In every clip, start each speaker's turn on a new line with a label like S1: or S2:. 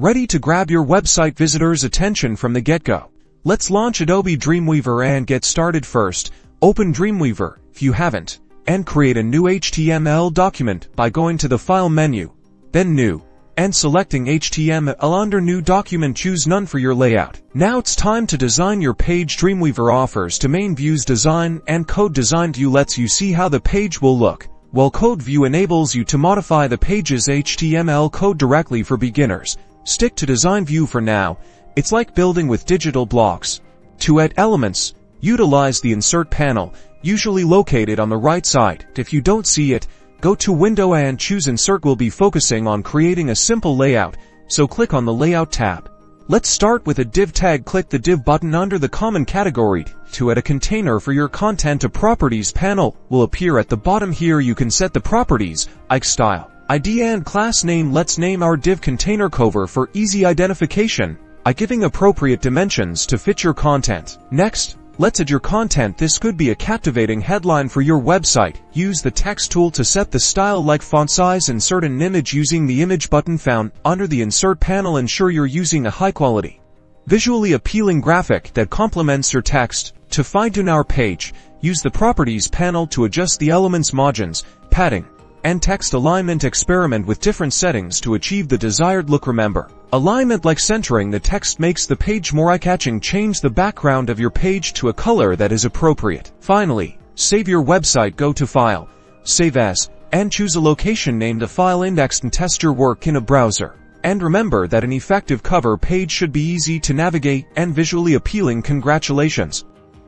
S1: ready to grab your website visitors' attention from the get-go. Let's launch Adobe Dreamweaver and get started. First, open Dreamweaver, if you haven't, and create a new HTML document by going to the File menu, then New, and selecting HTML under New Document. Choose None for your layout. Now it's time to design your page. Dreamweaver offers two main views: Design and Code. Design View lets you see how the page will look, while Code View enables you to modify the page's HTML code directly. For beginners, stick to Design View for now. It's like building with digital blocks. To add elements, utilize the Insert panel, usually located on the right side. If you don't see it, go to Window and choose Insert. We'll be focusing on creating a simple layout, so click on the Layout tab. Let's start with a div tag. Click the div button under the common category. To add a container for your content, a Properties panel will appear at the bottom. Here you can set the properties, like style, ID and class name. Let's name our div container Cover for easy identification, by giving appropriate dimensions to fit your content. Next, let's add your content. This could be a captivating headline for your website. Use the text tool to set the style, like font size. Insert an image using the Image button found under the Insert panel. Ensure you're using a high-quality, visually appealing graphic that complements your text. To fine-tune our page, use the Properties panel to adjust the elements' margins, padding, and text alignment. Experiment with different settings to achieve the desired look. Remember, alignment, like centering the text, makes the page more eye-catching. Change the background of your page to a color that is appropriate. Finally, save your website. Go to File, Save As, and choose a location. Name the file indexed and test your work in a browser. And remember that an effective cover page should be easy to navigate and visually appealing. Congratulations!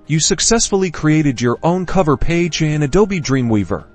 S1: You successfully created your own cover page in Adobe Dreamweaver.